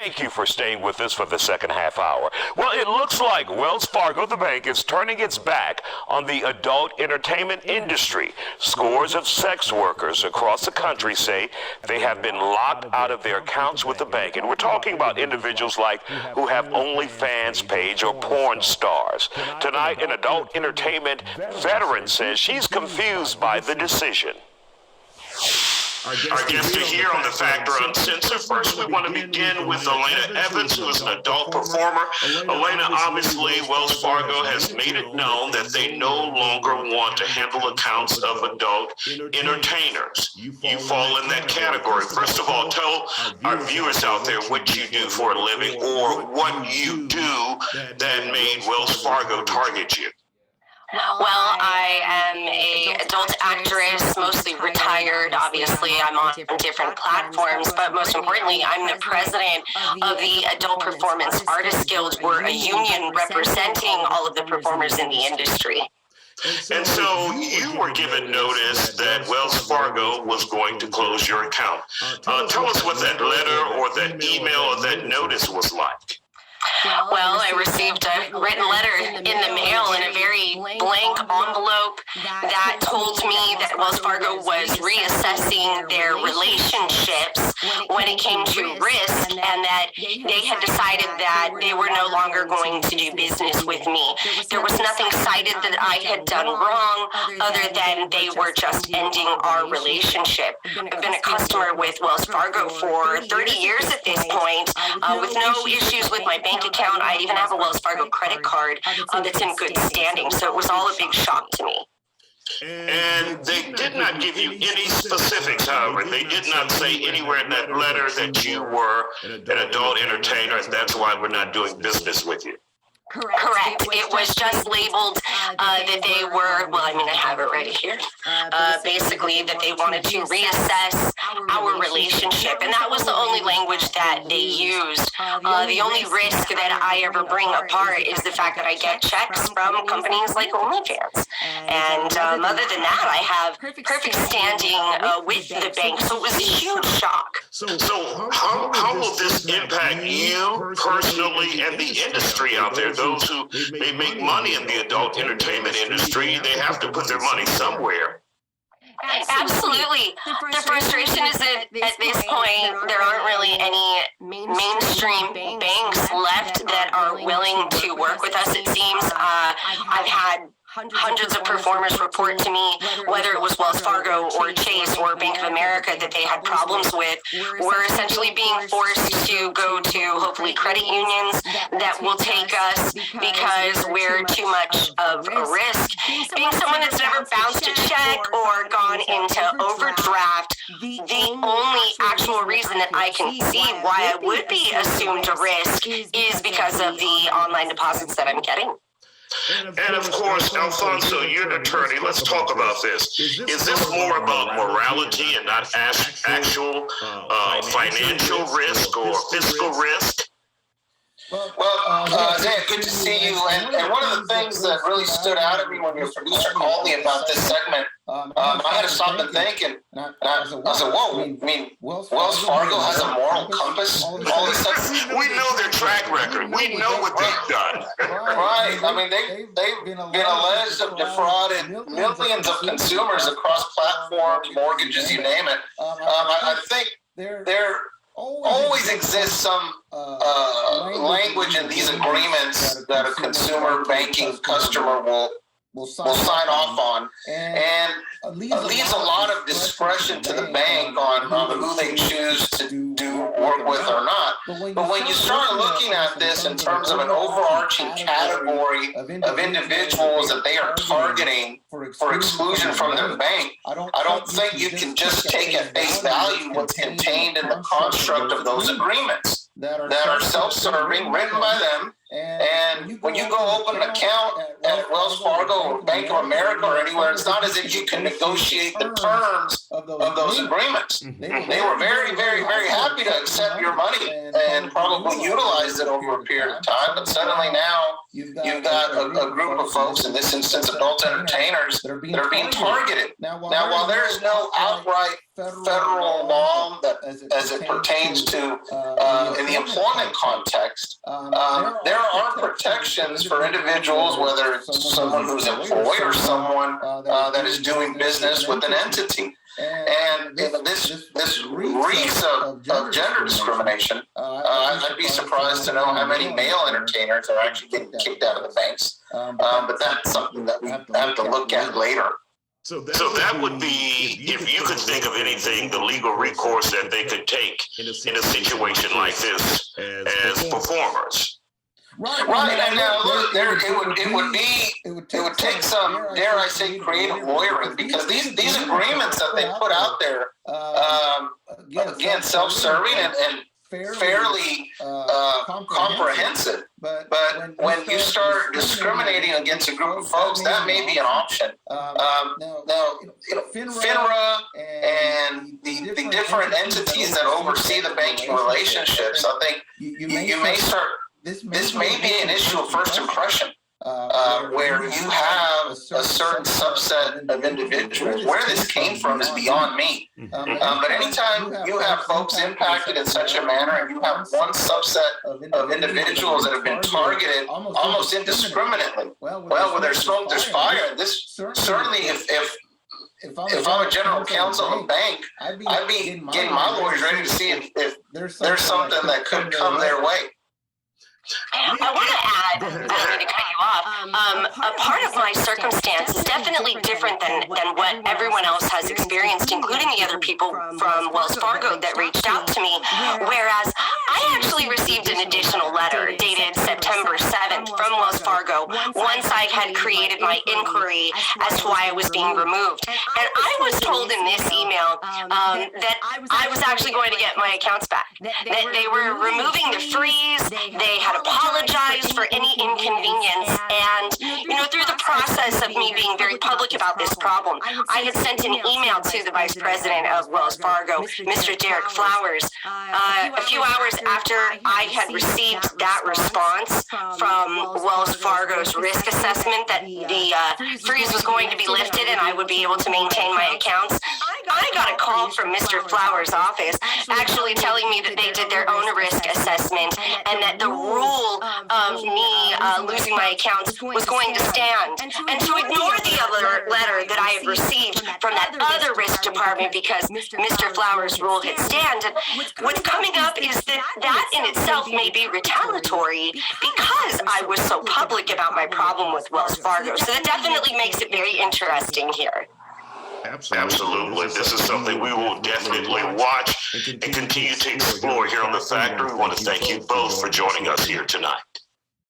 Thank you for staying with us for the second half hour. Well, it looks like Wells Fargo, the bank, is turning its back on the adult entertainment industry. Scores of sex workers across the country say they have been locked out of their accounts with the bank. And we're talking about individuals like who have OnlyFans page or porn stars. Tonight, an adult entertainment veteran says she's confused by the decision. Our guests are here on the Factor Uncensored. First, we want to begin with Elena Evans, who is an adult performer. Elena, obviously, Wells Fargo has made it known that they no longer want to handle accounts of adult entertainers. You fall in that category. First of all, tell our viewers out there what you do for a living or what you do that made Wells Fargo target you. Well, I am an adult actress, mostly retired. Obviously, I'm on different platforms, but most importantly, I'm the president of the Adult Performance Artists Guild. We're a union representing all of the performers in the industry. And so you were given notice that Wells Fargo was going to close your account. Tell us what that letter or that email or that notice was like. Well, I received a written letter in the mail in a very blank envelope that told me that Wells Fargo was reassessing their relationships when it came to risk, and that they had decided that they were no longer going to do business with me. There was nothing cited that I had done wrong other than they were just ending our relationship. I've been a customer with Wells Fargo for 30 years at this point, with no issues with my bank account. I even have a Wells Fargo credit card that's in good standing, so it was all a big shock to me. And they did not give you any specifics, however. They did not say anywhere in that letter that you were an adult entertainer, and that's why we're not doing business with you. Correct. It was just labeled that they were, well, I mean, I have it right here, basically that they wanted to reassess our relationship. And that was the only language that they used. The only risk that I ever bring apart is the fact that I get checks from companies like OnlyFans. And other than that, I have perfect standing with the bank. So it was a huge shock. So how will this impact you personally and the industry out there? Those who may make money in the adult entertainment industry, they have to put their money somewhere. Absolutely. The frustration is that at this point, there aren't really any mainstream banks left that are willing to work with us, it seems. I've had hundreds of performers report to me, whether it was Wells Fargo or Chase or Bank of America that they had problems with, we're essentially being forced to go to hopefully credit unions that will take us because we're too much of a risk. Being someone that's never bounced a check or gone into overdraft, the only actual reason that I can see why I would be assumed a risk is because of the online deposits that I'm getting. And of course, Alfonso, you're an attorney. Let's talk about this. Is this more about morality and not actual financial risk or fiscal risk? Well, Isaiah, good to see you. And one of the things that really stood out at me when your producer called me about this segment, I had to stop and think, and I said, whoa, I mean, Wells Fargo has a moral compass? All these things. We know their track record. We know what they've done. Right. I mean, they've been alleged to have defrauded millions of consumers across platforms, mortgages, you name it. I think there always exists some language in these agreements that a consumer banking customer will sign off on, and leaves a lot of discretion to the bank on who they choose to do work with or not. But when you start looking at this in terms of an overarching category of individuals that they are targeting for exclusion from their bank, I don't think you can just take at face value what's contained in the construct of those agreements that are self-serving, written by them. And when you go open an account at Wells Fargo or Bank of America or anywhere, it's not as if you can negotiate the terms of those agreements. They were very, very, very happy to accept your money and probably utilize it over a period of time. But suddenly now you've got a group of folks, in this instance, adult entertainers, that are being targeted. Now, while there is no outright federal law that, as it pertains to in the employment context, there are protections for individuals, whether it's someone who's employed or someone that is doing business with an entity. And this reeks of gender discrimination. I'd be surprised to know how many male entertainers are actually getting kicked out of the banks. But that's something that we have to look at later. So that would be, if you could think of anything, the legal recourse that they could take in a situation like this as performers. Right, and now look, it would take some, dare I say, creative lawyering, because these agreements that they put out there, again, self-serving and fairly comprehensive. But when you start discriminating against a group of folks, that may be an option. Now, FINRA and the different entities that oversee the banking relationships, I think you may start. This may be an issue of first impression, where you have a certain subset of individuals. Where this came from is beyond me. But anytime you have folks impacted in such a manner, and you have one subset of individuals that have been targeted almost indiscriminately, well, where there's smoke, there's fire. And this certainly, if I'm a general counsel of a bank, I'd be getting my lawyers ready to see if there's something that could come their way. I want to add, I don't mean to cut you off, a part of my circumstance is definitely different than what everyone else has experienced, including the other people from Wells Fargo that reached out to me, whereas I actually received an additional letter dated September 7th from Wells Fargo once I had created my inquiry as to why I was being removed. And I was told in this email that I was actually going to get my accounts back, that they were removing the freeze, they had apologized for any inconvenience, and through the process of me being very public about this problem, I had sent an email to the vice president of Wells Fargo, Mr. Derek Flowers. A few hours after I had received that response from Wells Fargo's risk assessment that the freeze was going to be lifted and I would be able to maintain my accounts, I got a call from Mr. Flowers' office actually telling me that they did their own risk assessment and that the rule of me losing my accounts was going to stand. And to ignore the other letter that I had received from that other risk department because Mr. Flowers' rule had stand, and what's coming up is that in itself may be retaliatory because I was so public about my problem with Wells Fargo. So that definitely makes it very interesting here. Absolutely. This is something we will definitely watch and continue to explore here on The Factor. We want to thank you both for joining us here tonight.